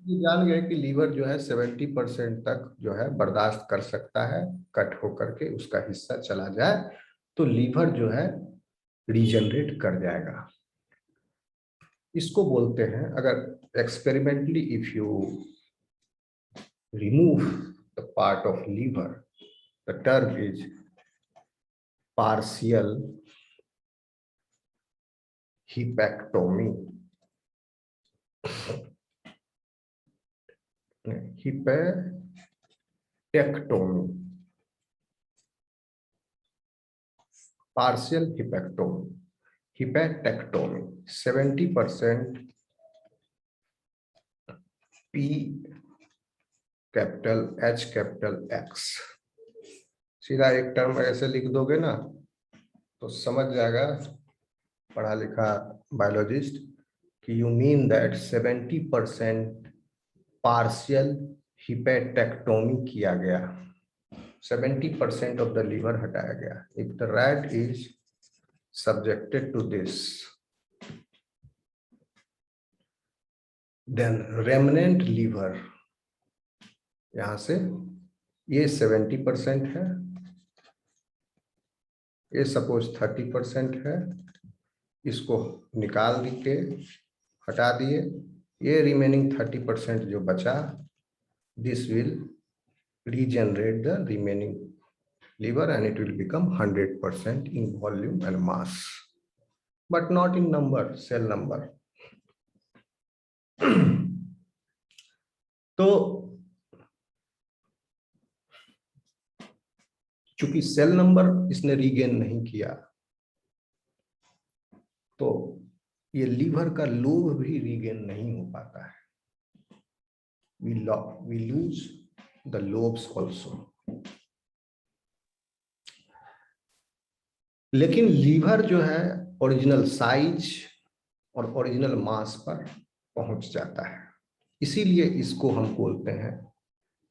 ये जान गए कि लीवर जो है 70% तक जो है बर्दाश्त कर सकता है, कट होकर के उसका हिस्सा चला जाए तो लीवर जो है रीजनरेट कर जाएगा। इसको बोलते हैं, अगर experimentally if you remove the part of liver, the term is partial hepatectomy. Hepatectomy, partial hepatectomy, hepatectomy. 70% P capital H capital X. सीधा एक टर्म ऐसे लिख दोगे ना तो समझ जाएगा पढ़ा लिखा बायोलॉजिस्ट कि you mean that 70% partial hepatectomy किया गया, 70% ऑफ द लीवर हटाया गया। If the rat is subjected to this, then remnant liver, यहां से ये 70% है, ये सपोज 30% है, इसको निकाल के हटा दिए, ये रिमेनिंग 30% जो बचा, this will regenerate the remaining liver and it will become 100% in volume and mass, but not in number, cell number. तो चूंकि सेल नंबर इसने रीगेन नहीं किया तो ये लीवर का लोब भी रीगेन नहीं हो पाता है। we lose the lobes also. लेकिन लीवर जो है ओरिजिनल साइज और ओरिजिनल मास पर पहुंच जाता है, इसीलिए इसको हम बोलते हैं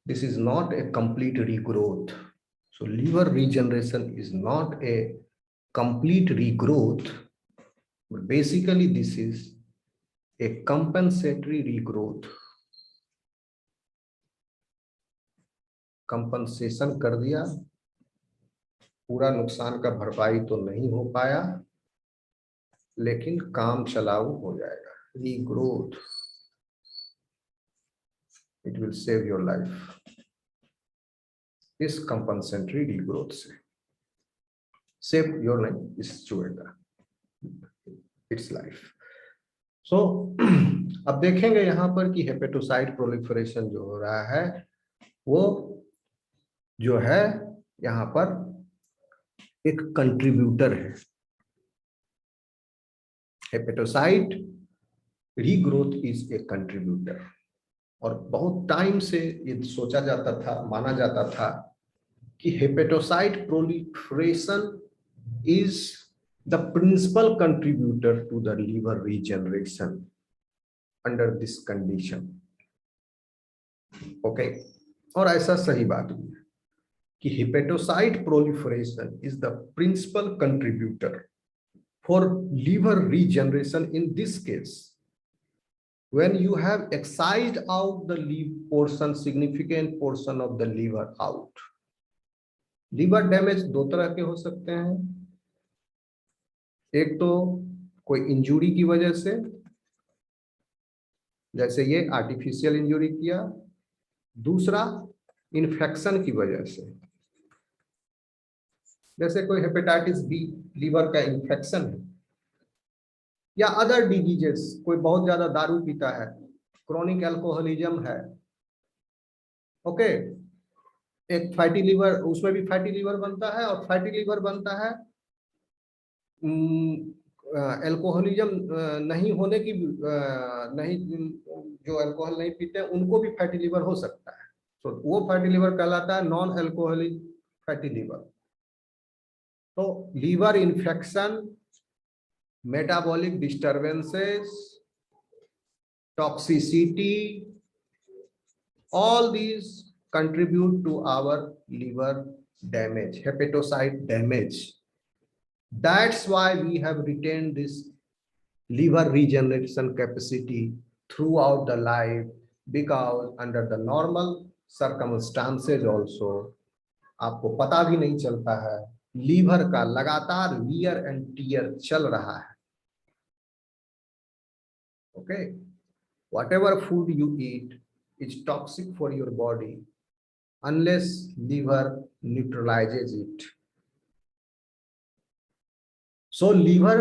this is not a complete regrowth. So liver regeneration is not a complete regrowth, but basically this is a compensatory regrowth. Compensation कर दिया, पूरा नुकसान का भरपाई तो नहीं हो पाया लेकिन काम चलाऊ हो जाएगा। Regrowth, it will save your life। इस कंपनसेटरी रीग्रोथ से सेव योर नहीं, इस चूहे का इट्स लाइफ। सो अब देखेंगे यहां पर कि हेपेटोसाइट प्रोलिफरेशन जो हो रहा है वो जो है यहां पर एक कंट्रीब्यूटर है। Hepatocyte regrowth is a contributor, और बहुत टाइम से ये सोचा जाता था, माना जाता था कि hepatocyte proliferation is the principal contributor to the liver regeneration under this condition। okay? और ऐसा सही बात हुई है कि hepatocyte proliferation is the principal contributor for liver regeneration in this case when you have excised out the portion, significant portion of the liver out। liver damage दो तरह के हो सकते हैं, एक तो कोई इंजरी की वजह से, जैसे ये आर्टिफिशियल इंजरी किया, दूसरा इन्फेक्शन की वजह से, जैसे कोई हेपेटाइटिस बी लीवर का इन्फेक्शन है, या अदर डिजीजेस, कोई बहुत ज्यादा दारू पीता है, क्रोनिक अल्कोहलिज्म है। ओके, एक फैटी लीवर, उसमें भी फैटी लीवर बनता है, और फैटी लीवर बनता है अल्कोहलिज्म नहीं होने की, नहीं, जो अल्कोहल नहीं पीते हैं उनको भी फैटी लीवर हो सकता है, तो वो फैटी लीवर कहलाता है नॉन अल्कोहलिक फैटी लीवर। तो liver infection, metabolic disturbances, toxicity, all these contribute to our liver damage, hepatocyte damage। That's why we have retained this liver regeneration capacity throughout the life, because under the normal circumstances also आपको पता भी नहीं चलता है, liver का लगातार wear and tear चल रहा है। Okay, whatever food you eat is toxic for your body unless liver neutralizes it. So liver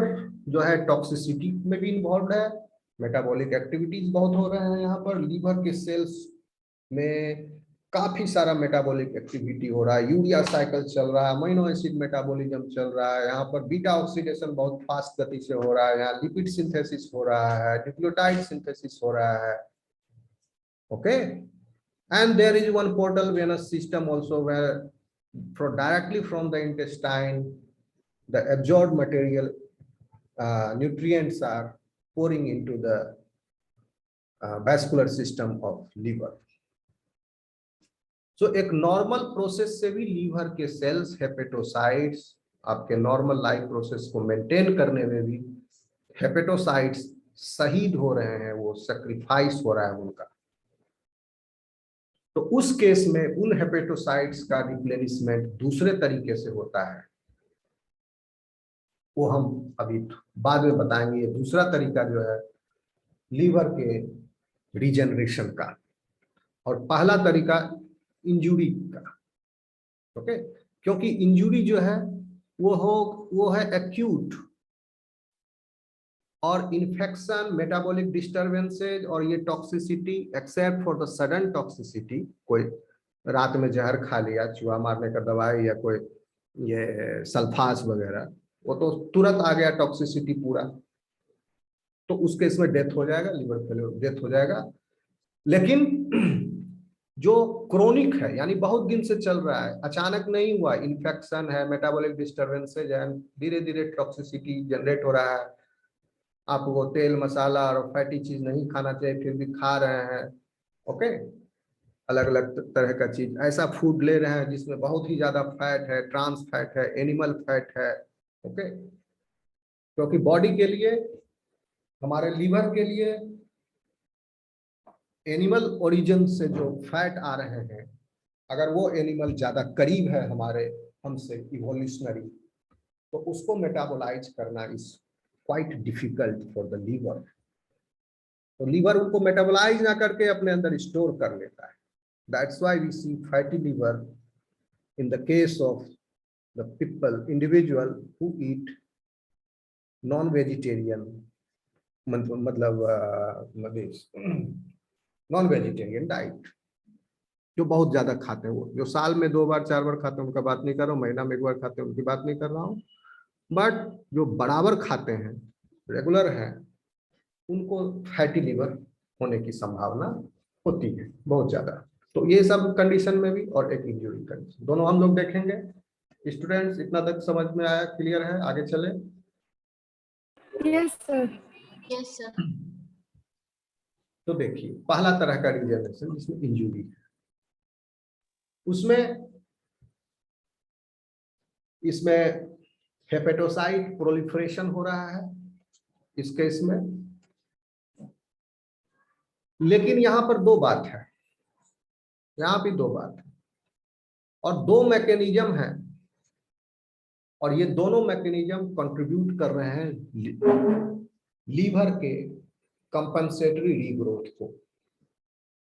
जो है टॉक्सिसिटी में भी इन्वॉल्व है, मेटाबॉलिक एक्टिविटीज बहुत हो रहे हैं यहाँ पर, लीवर के सेल्स में काफी सारा मेटाबॉलिक एक्टिविटी हो रहा है, यूरिया साइकिल चल रहा है, अमीनो एसिड मेटाबॉलिज्म चल रहा है, यहाँ पर बीटा ऑक्सीडेशन बहुत फास्ट गति से हो रहा है, यहाँ लिपिड सिंथेसिस हो रहा है, न्यूक्लियोटाइड सिंथेसिस हो रहा है। Okay, and there is one portal venous system also where directly from the intestine the absorbed material nutrients are pouring into the vascular system of liver. So एक normal process से भी liver के sales hepatocytes आपके normal life process को maintain करने में भी hepatocytes शहीद हो रहे हैं, वो सेक्रीफाइस हो रहा है उनका। तो उस केस में उन हेपेटोसाइट्स का रिप्लेनिशमेंट दूसरे तरीके से होता है, वो हम अभी बाद में बताएंगे। ये दूसरा तरीका जो है लीवर के रीजनरेशन का, और पहला तरीका इंजुरी का। ओके, क्योंकि इंजुरी जो है वो है एक्यूट, और इन्फेक्शन, मेटाबॉलिक डिस्टर्बेंसेज और ये toxicity, except for the sudden toxicity, कोई रात में जहर खा लिया, चूहा मारने का दवाई या कोई ये सल्फास वगैरह, वो तो तुरंत आ गया टॉक्सिसिटी पूरा, तो उस केस में डेथ हो जाएगा, लीवर फेलियर डेथ हो जाएगा। लेकिन जो क्रोनिक है, यानी बहुत दिन से चल रहा है, अचानक नहीं हुआ, इन्फेक्शन है, मेटाबॉलिक डिस्टर्बेंसेज है, धीरे धीरे टॉक्सिसिटी जनरेट हो रहा है, आप वो तेल मसाला और फैटी चीज नहीं खाना चाहिए फिर भी खा रहे हैं। ओके, अलग अलग तरह का चीज, ऐसा फूड ले रहे हैं जिसमें बहुत ही ज्यादा फैट है, ट्रांस फैट है, एनिमल फैट है। ओके, क्योंकि बॉडी के लिए, हमारे लीवर के लिए एनिमल ओरिजिन से जो फैट आ रहे हैं, अगर वो एनिमल ज्यादा करीब है हमारे हमसे इवोल्यूशनरी, तो उसको मेटाबोलाइज करना is quite difficult for the liver. तो लीवर उनको मेटाबोलाइज ना करके अपने अंदर स्टोर कर लेता है। That's why we see fatty liver in the case of the people, individual who eat non vegetarian, मतलब नॉन वेजिटेरियन डाइट, जो बहुत ज्यादा खाते हैं, वो जो साल में 2 बार 4 बार खाते हैं उनका बात नहीं कर रहा हूँ, महीना में 1 बार खाते हैं उनकी बात नहीं कर रहा हूँ, बट जो बराबर खाते हैं, रेगुलर हैं, उनको फैटी लीवर होने की संभावना होती है बहुत ज्यादा। तो ये सब कंडीशन में भी, और एक इंजुरी कंडीशन, दोनों हम लोग देखेंगे। स्टूडेंट्स, इतना तक समझ में आया, क्लियर है? आगे चले। Yes sir. Yes sir. तो देखिए, पहला तरह का रीजनरेशन जिसमें इंजुरी है, उसमें इसमें हेपेटोसाइट प्रोलिफरेशन हो रहा है इस केस में। लेकिन यहां पर 2 बात है, यहां भी 2 बात है, और 2 मैकेनिज्म है, और ये दोनों मैकेनिज्म कंट्रीब्यूट कर रहे हैं लीवर के कंपनसेटरी रीग्रोथ को।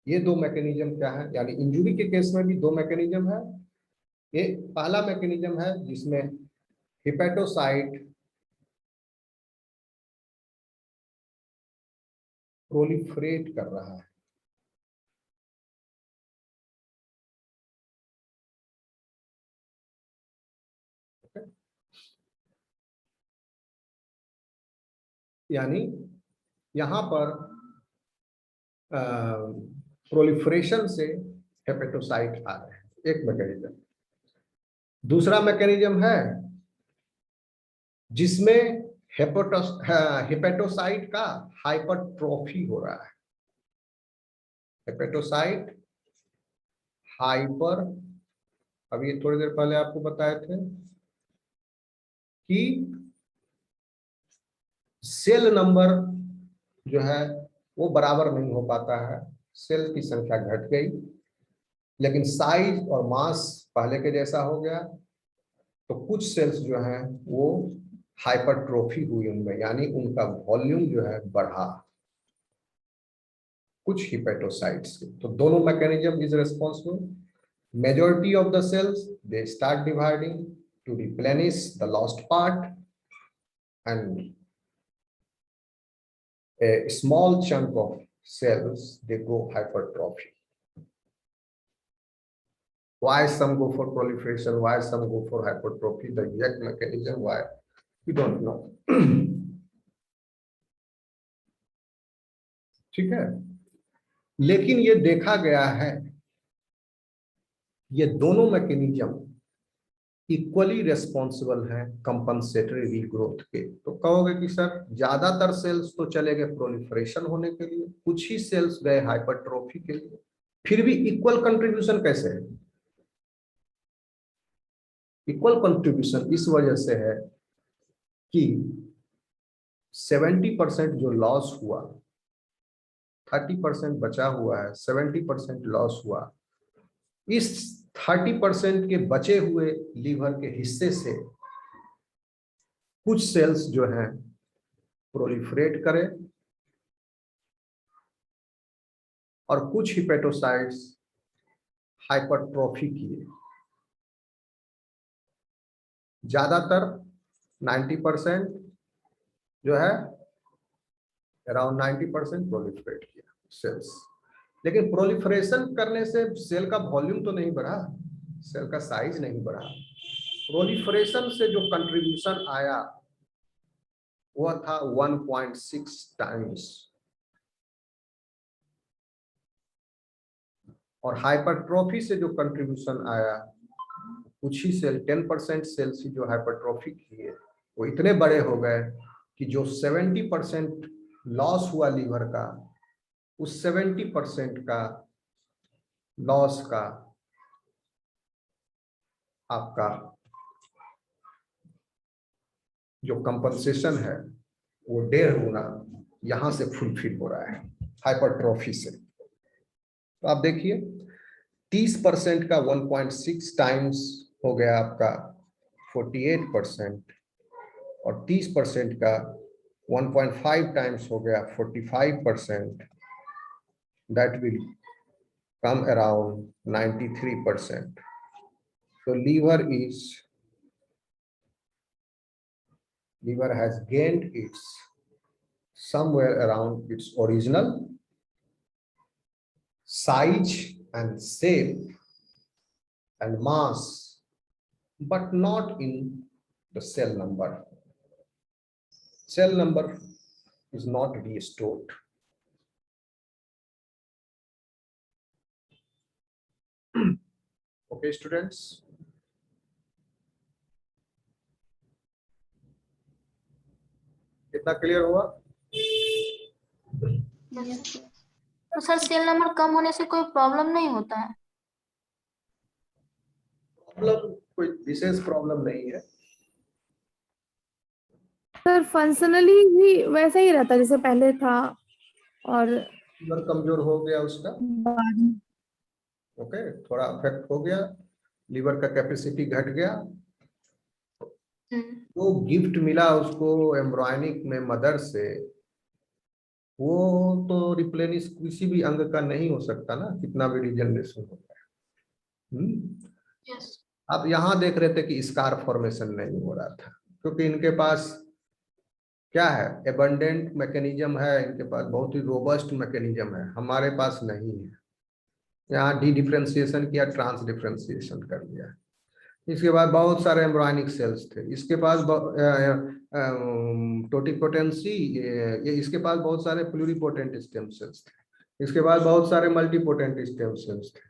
ये 2 मैकेनिज्म क्या है, यानी इंजुरी के केस में भी 2 मैकेनिज्म है। ये पहला मैकेनिज्म है जिसमें हेपेटोसाइट प्रोलिफरेट कर रहा है। यानी यहां पर प्रोलिफरेशन से हेपेटोसाइट आ रहे हैं, एक मैकेनिज्म। दूसरा मैकेनिज्म है जिसमें हेपेटोसाइट का हाइपरट्रोफी हो रहा है। हेपेटोसाइट हाइपर, अभी थोड़ी देर पहले आपको बताए थे कि सेल नंबर जो है वो बराबर नहीं हो पाता है, सेल की संख्या घट गई, लेकिन साइज और मास पहले के जैसा हो गया। तो कुछ सेल्स जो हैं वो हाइपरट्रोफी हुई उनमें, यानी उनका वॉल्यूम जो है बढ़ा, कुछ हिपेटोसाइट्स के। तो दोनों mechanism is responsible. Majority of the cells, they start dividing to replenish the lost part, and a small chunk of cells, they go hypertrophy. Why some go for proliferation, why some go for hypertrophy, the exact mechanism why, we don't know. ठीक है, लेकिन ये देखा गया है, ये दोनों mechanism equally responsible है कंपनसेटरी रीग्रोथ के। तो कहोगे कि सर ज्यादातर सेल्स तो चले गए प्रोलिफरेशन होने के लिए, कुछ ही सेल्स गए हाइपरट्रोफी के लिए, फिर भी इक्वल कंट्रीब्यूशन कैसे है? इक्वल कंट्रीब्यूशन इस वजह से है कि 70% जो लॉस हुआ, 30% बचा हुआ है, 70% लॉस हुआ। इस 30% के बचे हुए लीवर के हिस्से से कुछ सेल्स जो हैं प्रोलिफरेट करें और कुछ हिपेटोसाइट्स हाइपरट्रोफी किए। ज्यादातर 90% जो है, अराउंड 90% प्रोलिफरेट किया सेल्स। लेकिन प्रोलिफरेशन करने से सेल का वॉल्यूम तो नहीं बढ़ा, सेल का साइज नहीं बढ़ा। प्रोलिफरेशन से जो कंट्रीब्यूशन आया वो था 1.6 टाइम्स, और हाइपरट्रोफी से जो कंट्रीब्यूशन आया, कुछ ही सेल 10% सेल्स ही जो हाइपरट्रोफी किए, वो इतने बड़े हो गए कि जो 70% लॉस हुआ लीवर का, उस 70% का लॉस का आपका जो कंपनसेशन है वो 1.5 गुना यहां से फुलफिल हो रहा है हाइपरट्रोफी से। तो आप देखिए 30% का 1.6 टाइम्स हो गया आपका 48%, और 30% का 1.5 टाइम्स हो गया 45%, that will come around 93%. So liver has gained its somewhere around its original size and shape and mass, but not in the cell number. Cell number is not restored. Okay, students. कितना clear हुआ? तो sir cell number कम होने से कोई problem नहीं होता है? Problem कोई विशेष प्रॉब्लम नहीं है सर, फंक्शनली भी वैसा ही रहता जैसे पहले था, और लीवर कमजोर हो गया उसका, बाद में ओके, थोड़ा अफेक्ट हो गया, लीवर का कैपेसिटी घट गया, वो गिफ्ट मिला उसको एम्ब्रायनिक में मदर से, वो तो रिप्लेनिश किसी भी अंग का नहीं हो सकता ना, कितना भी रिजनरेशन हो गया। आप यहाँ देख रहे थे कि स्कार फॉर्मेशन नहीं हो रहा था, क्योंकि इनके पास क्या है, एबंडेंट मैकेनिज्म है, इनके पास बहुत ही रोबस्ट मैकेनिज्म है, हमारे पास नहीं है। यहाँ डी डिफ्रेंसिएशन किया, ट्रांस डिफ्रेंसिएशन कर दिया। इसके बाद बहुत सारे एम्ब्रायनिक सेल्स थे, इसके पास टोटिपोटेंसी, इसके पास बहुत सारे प्लूरिपोटेंट स्टेम सेल्स थे, इसके बाद बहुत सारे मल्टीपोटेंट स्टेम सेल्स थे,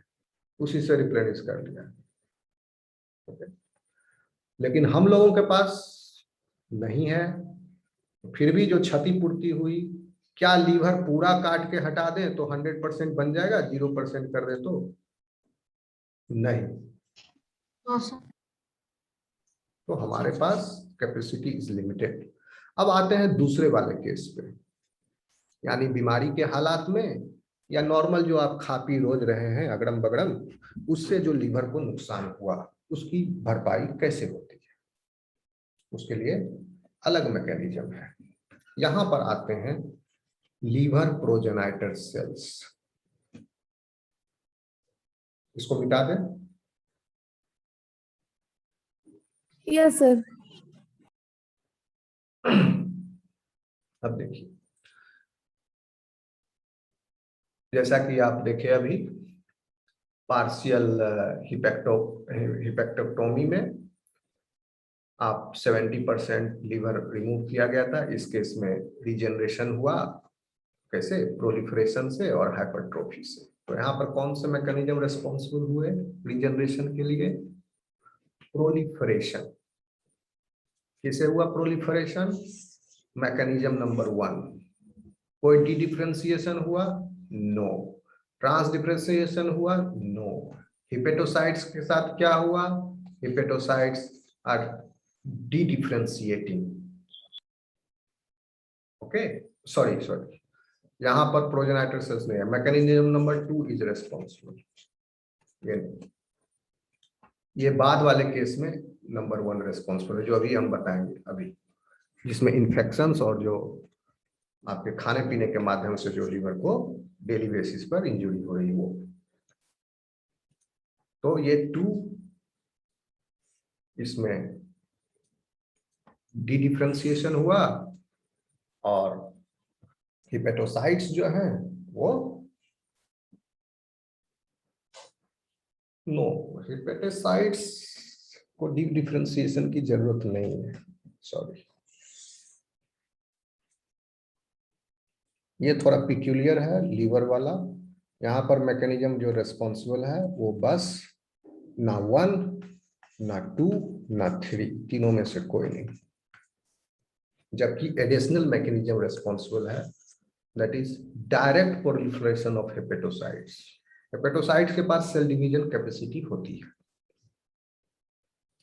उसी से रिप्लेनिश कर लिया। ओके, लेकिन हम लोगों के पास नहीं है, फिर भी जो क्षतिपूर्ति हुई, क्या लीवर पूरा काट के हटा दें तो 100% बन जाएगा, 0% कर दे तो नहीं। तो हमारे पास कैपेसिटी इज लिमिटेड। अब आते हैं दूसरे वाले केस पे, यानी बीमारी के हालात में या नॉर्मल जो आप खा पी रोज रहे हैं अगड़म बगड़म, उससे जो लीवर को नुकसान हुआ उसकी भरपाई कैसे होती है, उसके लिए अलग मैकेनिज्म है। यहां पर आते हैं लीवर प्रोजेनाइटर सेल्स। इसको मिटा दें। Yes sir. अब देखिए, जैसा कि आप देखे अभी पार्शियल हिपेक्टोटोमी में आप 70% लीवर रिमूव किया गया था। इस केस में रीजनरेशन हुआ, कैसे? प्रोलिफरेशन से और हाइपरट्रोफी से। तो यहाँ पर कौन से मैकेनिज्म रेस्पॉन्सिबल हुए रीजनरेशन के लिए? प्रोलिफरेशन। किसे हुआ प्रोलिफरेशन? Mechanism number 1। कोई डी डिफरेंशिएशन हुआ? नो। ट्रांस डिफरेंशिएशन हुआ? नो। हिपेटोसाइट्स के साथ क्या हुआ? Hepatocytes R D differentiating. Okay, sorry यहां पर प्रोजेनाइटर सेल्स नहीं है। Mechanism number 2 is responsible. ये बाद वाले केस में नंबर 1 रेस्पॉन्सिबल है, जो अभी हम बताएंगे अभी, जिसमें इन्फेक्शंस और जो आपके खाने पीने के माध्यम से जो लीवर को डेली बेसिस पर इंजुरी हो रही वो। तो ये 2 इसमें डी डिफरेंशिएशन हुआ और हिपेटोसाइट्स जो हैं वो नो। हिपेटोसाइट्स को डी डिफरेंशिएशन की जरूरत नहीं है, सॉरी। ये थोड़ा पिक्यूलियर है लीवर वाला। यहाँ पर मैकेनिज्म जो रेस्पॉन्सिबल है वो बस ना 1 ना 2 ना 3, तीनों में से कोई नहीं। जबकि एडिशनल मैकेनिज्म रेस्पॉन्सिबल है, that is direct proliferation of hepatocytes. Hepatocytes के पास सेल डिवीजन कैपेसिटी होती है,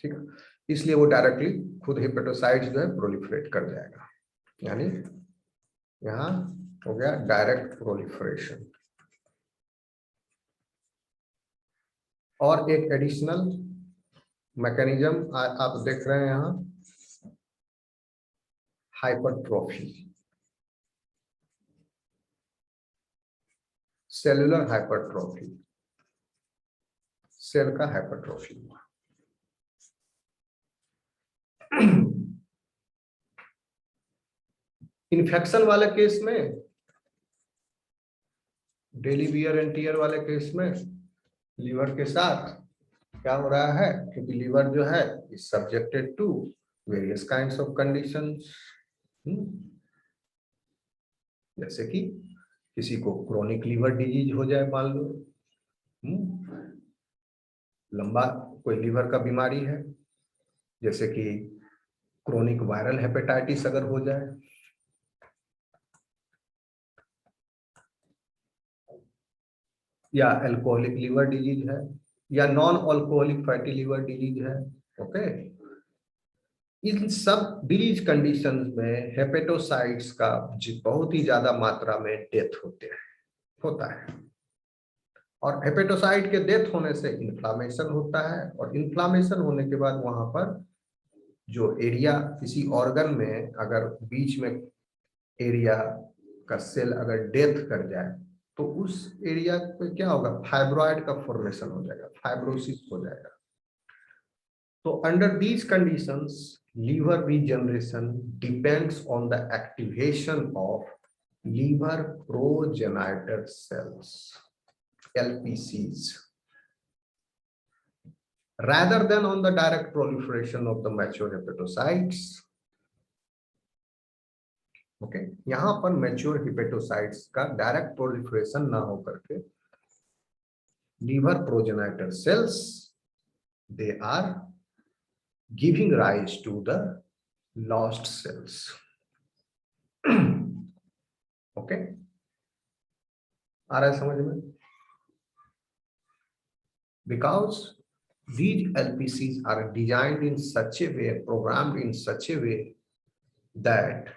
ठीक है, इसलिए वो डायरेक्टली खुद हेपेटोसाइट्स जो है प्रोलिफरेट कर जाएगा। यानी यहाँ हो गया डायरेक्ट प्रोलिफरेशन। और एक एडिशनल मैकेनिज्म आप देख रहे हैं यहाँ, हाइपरट्रोफी, सेलुलर हाइपरट्रोफी, सेल का हाइपरट्रोफी हुआ। इन्फेक्शन वाले केस में, डेली वियर एंड टियर वाले केस में लीवर के साथ क्या हो रहा है? क्योंकि लीवर जो है is subjected to various kinds of conditions. जैसे कि किसी को क्रोनिक लीवर डिजीज हो जाए, मान लो लंबा कोई लीवर का बीमारी है, जैसे कि क्रोनिक वायरल हेपेटाइटिस अगर हो जाए, या अल्कोहलिक लीवर डिजीज है, या non alcoholic fatty liver disease है। ओके, इन सब डिजीज कंडीशंस में हेपेटोसाइट्स का बहुत ही ज्यादा मात्रा में डेथ होता है। और हेपेटोसाइट के डेथ होने से इन्फ्लामेशन होता है, और इन्फ्लामेशन होने के बाद वहां पर जो एरिया, किसी ऑर्गन में अगर बीच में एरिया का सेल अगर डेथ कर जाए तो उस एरिया पे क्या होगा? फाइब्रॉइड का फॉर्मेशन हो जाएगा, फाइब्रोसिस हो जाएगा। तो under these conditions liver regeneration depends on the activation of liver progenitor cells, LPCs, rather than on the direct proliferation of the mature hepatocytes. Okay, यहां पर मैच्योर हिपेटोसाइट्स का डायरेक्ट प्रोलिफरेशन ना हो करके liver progenitor cells, they are giving rise to the lost cells. Okay, आ रहा है समझ में? Because these LPCs are designed in such a way, programmed in such a way that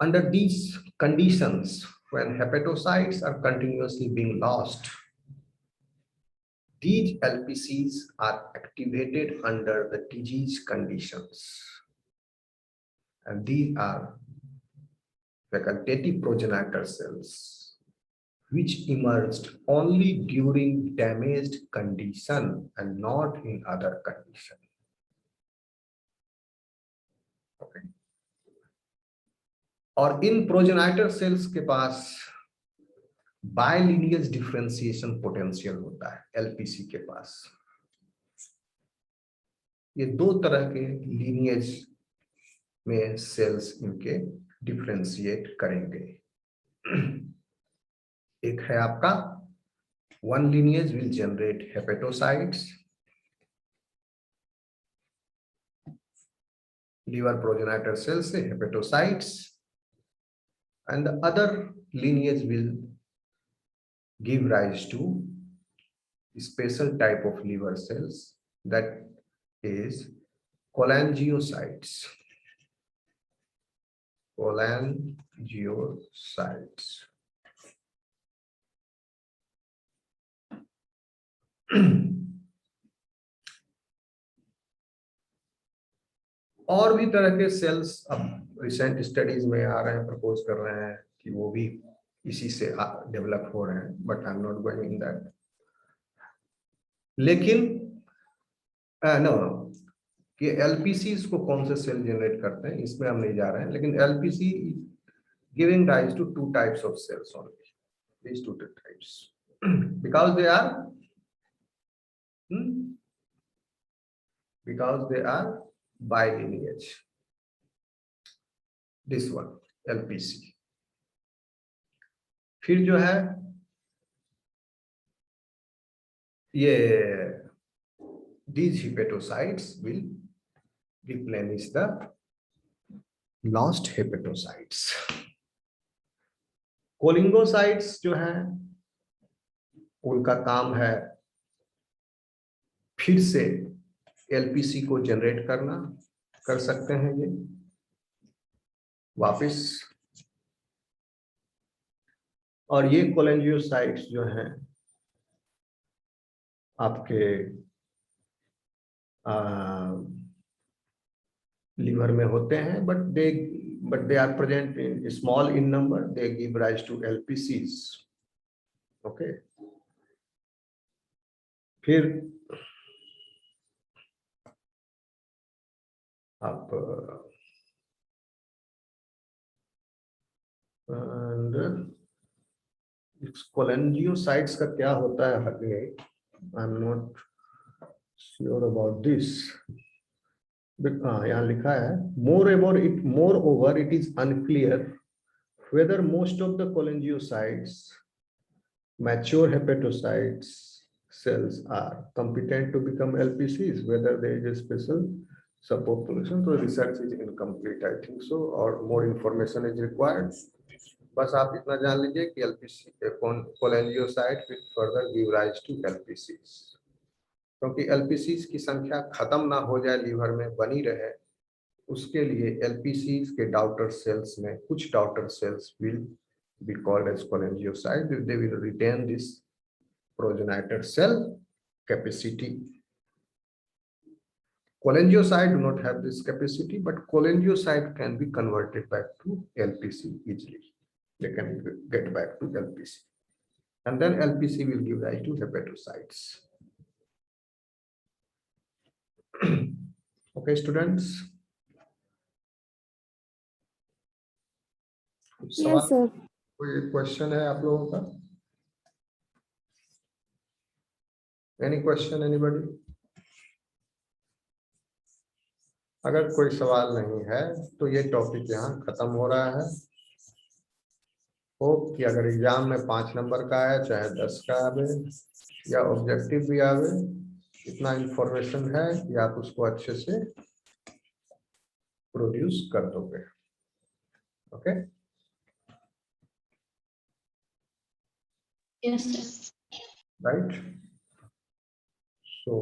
Under these conditions, when hepatocytes are continuously being lost, these LPCs are activated under the disease conditions. And these are facultative progenitor cells, which emerged only during damaged condition and not in other condition. Okay. और इन progenitor sales के पास बायलिनियज differentiation potential होता है LPC के पास। ये दो तरह के lineage में सेल्स इनके डिफरेंशिएट करेंगे। एक है आपका one lineage will generate hepatocytes, liver progenitor cells से hepatocytes, and the other lineage will give rise to special type of liver cells, that is cholangiocytes. Cholangiocytes. और भी तरह के सेल्स अब रिसेंट स्टडीज में आ रहे हैं, प्रपोज कर रहे हैं कि वो भी इसी से डेवलप हो रहे हैं, but I am not going in that. लेकिन नो कि एलपीसी को कौन से सेल जनरेट करते हैं इसमें हम नहीं जा रहे हैं, लेकिन LPC giving rise to two types of cells only, these two types, because they are bilineage. This one LPC. फिर जो है ये these hepatocytes will replenish the lost hepatocytes. कोलिंगोसाइट्स जो है उनका काम है फिर से एलपीसी को जनरेट करना, कर सकते हैं ये वापस। और ये कोलेंजियोसाइट्स जो हैं आपके लिवर में होते हैं, but they are present in small in number, they give rise to LPCs. Okay, फिर आप कोलेंजियोसाइट्स का क्या होता है आगे, I am not sure about this. यहाँ लिखा है moreover it is unclear whether most of the cholangiocytes, mature hepatocytes cells are competent to become LPCs, whether there is a special subpopulation. So research is incomplete, I think so, or more information is required. बस आप इतना जान लीजिए कि LPC cholangiocyte will further give rise to LPCs, क्योंकि LPCs की संख्या खत्म ना हो जाए, लीवर में बनी रहे, उसके लिए LPCs के डॉटर सेल्स में कुछ daughter cells will be called as cholangiocytes. They will retain this progenitor cell capacity. Cholangiocytes do not have this capacity, but cholangiocyte can be converted back to LPC easily. They can get back to LPC, and then LPC will give rise to hepatocytes. Okay, students. Yes, sir. कोई question है आप लोगों का? Any question anybody? अगर कोई सवाल नहीं है तो ये टॉपिक यहाँ खत्म हो रहा है। होप कि अगर एग्जाम में 5 नंबर का है, चाहे 10 का आवे या ऑब्जेक्टिव भी आवे, इतना इंफॉर्मेशन है कि आप उसको अच्छे से प्रोड्यूस कर दोगे। Okay, Yes, sir. right? So